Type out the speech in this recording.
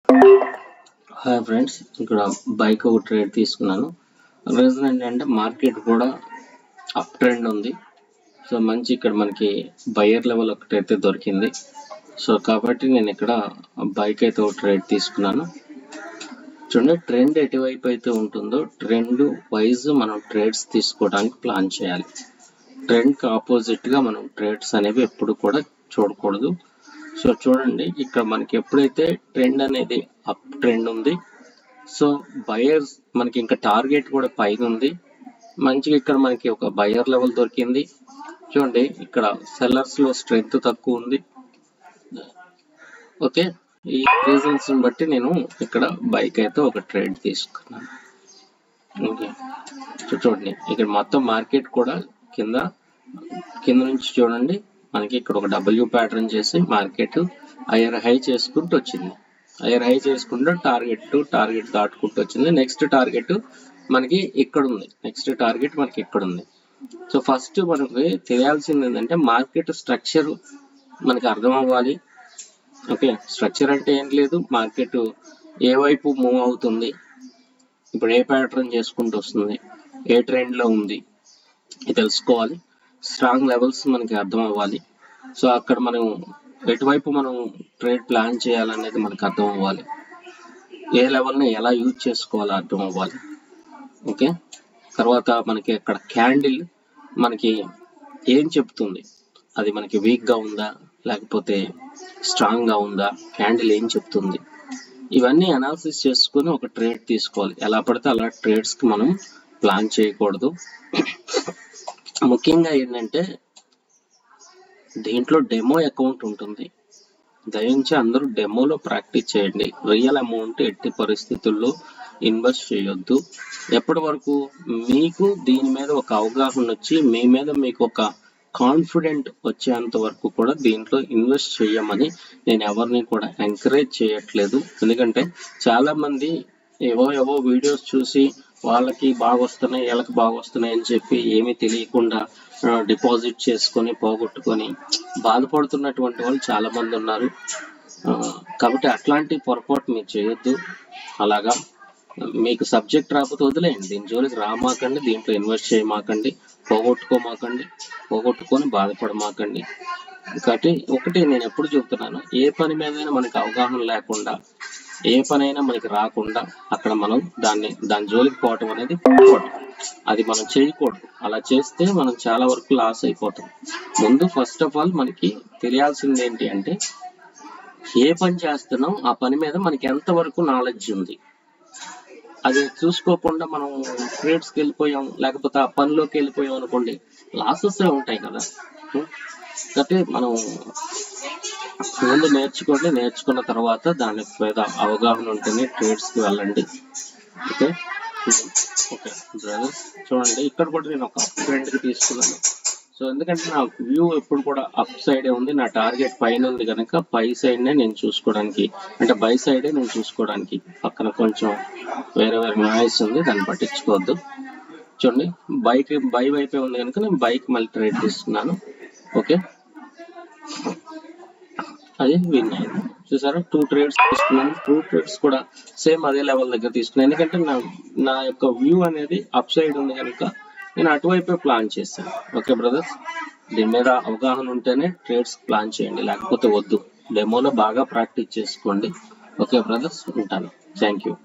Hi friends, ఇక్కడ bike ఒక trade తీసుకున్నాను. రీజన్ ఏంటంటే మార్కెట్ కూడా అప్ ట్రెండ్ ఉంది. సో మంచి ఇక్కడ మనకి బయర్ లెవెల్ ఒకటైతే దొరికింది. సో కాబట్టి నేను ఇక్కడ బైక్ అయితే ఒక ట్రేడ్ తీసుకున్నాను. చూడండి, ట్రెండ్ ఎటువైపు అయితే ఉంటుందో ట్రెండ్ వైజ్ మనం ట్రేడ్స్ తీసుకోవడానికి ప్లాన్ చేయాలి. ట్రెండ్కి ఆపోజిట్గా మనం ట్రేడ్స్ అనేవి ఎప్పుడు కూడా చూడకూడదు. సో చూడండి, ఇక్కడ మనకి ఎప్పుడైతే ట్రెండ్ అనేది అప్ ట్రెండ్ ఉంది, సో బయర్స్ మనకి ఇంకా టార్గెట్ కూడా పైన ఉంది. మంచిగా ఇక్కడ మనకి ఒక బయర్ లెవెల్ దొరికింది. చూడండి, ఇక్కడ సెల్లర్స్ లో స్ట్రెంగ్త్ తక్కువ ఉంది. ఓకే, ఈ రీజన్స్ బట్టి నేను ఇక్కడ బైక్ అయితే ఒక ట్రేడ్ తీసుకున్నాను. ఓకే, చూడండి ఇక్కడ మొత్తం మార్కెట్ కూడా కింద నుంచి చూడండి, మనకి ఇక్కడ ఒక డబ్ల్యూ ప్యాటర్న్ చేసి మార్కెట్ హైయర్ హై చేసుకుంటూ వచ్చింది. హైయర్ హై చేసుకుంటూ టార్గెట్ దాటుకుంటూ వచ్చింది. నెక్స్ట్ టార్గెట్ మనకి ఇక్కడ ఉంది. సో ఫస్ట్ మనకి తెలియాల్సింది ఏంటంటే మార్కెట్ స్ట్రక్చర్ మనకి అర్థం అవ్వాలి. ఓకే, స్ట్రక్చర్ అంటే ఏం లేదు, మార్కెట్ ఏ వైపు మూవ్ అవుతుంది, ఇప్పుడు ఏ ప్యాటర్న్ చేసుకుంటూ వస్తుంది, ఏ ట్రెండ్ లో ఉంది, ఇది తెలుసుకోవాలి. స్ట్రాంగ్ లెవెల్స్ మనకి అర్థం అవ్వాలి. సో అక్కడ మనం ఎటువైపు మనం ట్రేడ్ ప్లాన్ చేయాలనేది మనకు అర్థం అవ్వాలి. ఏ లెవెల్ని ఎలా యూజ్ చేసుకోవాలో అర్థం అవ్వాలి. ఓకే, తర్వాత మనకి అక్కడ క్యాండిల్ మనకి ఏం చెప్తుంది, అది మనకి వీక్గా ఉందా లేకపోతే స్ట్రాంగ్గా ఉందా, క్యాండిల్ ఏం చెప్తుంది, ఇవన్నీ అనాలిసిస్ చేసుకుని ఒక ట్రేడ్ తీసుకోవాలి. ఎలా పడితే అలా ట్రేడ్స్కి మనం ప్లాన్ చేయకూడదు. ముఖ్యంగా ఏంటంటే దీంట్లో డెమో అకౌంట్ ఉంటుంది. దయించి అందరూ డెమోలో ప్రాక్టీస్ చేయండి. రియల్ అమౌంట్ ఎట్టి పరిస్థితుల్లో ఇన్వెస్ట్ చేయొద్దు. ఎప్పటి వరకు మీకు దీని మీద ఒక అవగాహన వచ్చి మీ మీద మీకు ఒక కాన్ఫిడెంట్ వచ్చేంత వరకు కూడా దీంట్లో ఇన్వెస్ట్ చేయమని నేను ఎవరిని కూడా ఎంకరేజ్ చేయట్లేదు. ఎందుకంటే చాలా మంది ఏవో వీడియోస్ చూసి వాళ్ళకి బాగా వస్తున్నాయి, వీళ్ళకి బాగా వస్తున్నాయి అని చెప్పి ఏమీ తెలియకుండా డిపాజిట్ చేసుకొని పోగొట్టుకొని బాధపడుతున్నటువంటి వాళ్ళు చాలా మంది ఉన్నారు. కాబట్టి అట్లాంటి పొరపాటు మీరు చేయొద్దు. అలాగా మీకు సబ్జెక్ట్ రాకపోతే వదిలేయండి, దీని జోలికి రామాకండి, దీంట్లో ఇన్వెస్ట్ చేయమాకండి, పోగొట్టుకొని బాధపడమాకండి. కాబట్టి ఒకటి నేను ఎప్పుడు చెబుతున్నాను, ఏ పని మీదైనా మనకి అవగాహన లేకుండా, ఏ పనైనా మనకి రాకుండా అక్కడ మనం దాని జోలికి పోవటం అనేది అది మనం చేయకూడదు. అలా చేస్తే మనం చాలా వరకు లాస్ అయిపోతాం. ముందు ఫస్ట్ ఆఫ్ ఆల్ మనకి తెలియాల్సింది ఏంటి అంటే, ఏ పని చేస్తున్నాం ఆ పని మీద మనకి ఎంతవరకు నాలెడ్జ్ ఉంది, అది చూసుకోకుండా మనం ట్రేడ్స్కి వెళ్ళిపోయాం లేకపోతే ఆ పనిలోకి వెళ్ళిపోయాం అనుకోండి, లాసెస్ ఉంటాయి కదా. కాబట్టి మనం ముందు నేర్చుకున్న తర్వాత దాని మీద అవగాహన ఉంటేనే ట్రేడ్స్కి వెళ్ళండి. ఓకే బ్రదర్స్, చూడండి ఇక్కడ కూడా నేను ఒక అప్ ట్రెండ్కి తీసుకున్నాను. సో ఎందుకంటే నా వ్యూ ఎప్పుడు కూడా అప్ సైడే ఉంది, నా టార్గెట్ పైన ఉంది కనుక పై సైడ్నే నేను చూసుకోవడానికి, అంటే బై సైడే నేను చూసుకోవడానికి. పక్కన కొంచెం వేరే నాయిస్ ఉంది, దాన్ని పట్టించుకోవద్దు. చూడండి, బై వైపే ఉంది కనుక నేను బైక్ మళ్ళీ ట్రేడ్ తీసుకున్నాను. ఓకే, అది విన్ అయింది. చూసారా, 2 ట్రేడ్స్ తీసుకున్నాను. 2 ట్రేడ్స్ కూడా సేమ్ అదే లెవెల్ దగ్గర తీసుకున్నాను. ఎందుకంటే నా యొక్క వ్యూ అనేది అప్ సైడ్ ఉంది కనుక నేను అటువైపే ప్లాన్ చేశాను. ఓకే బ్రదర్స్, దీని మీద అవగాహన ఉంటేనే ట్రేడ్స్ ప్లాన్ చేయండి, లేకపోతే వద్దు. డెమోలో బాగా ప్రాక్టీస్ చేసుకోండి. ఓకే బ్రదర్స్, ఉంటాను. Thank you.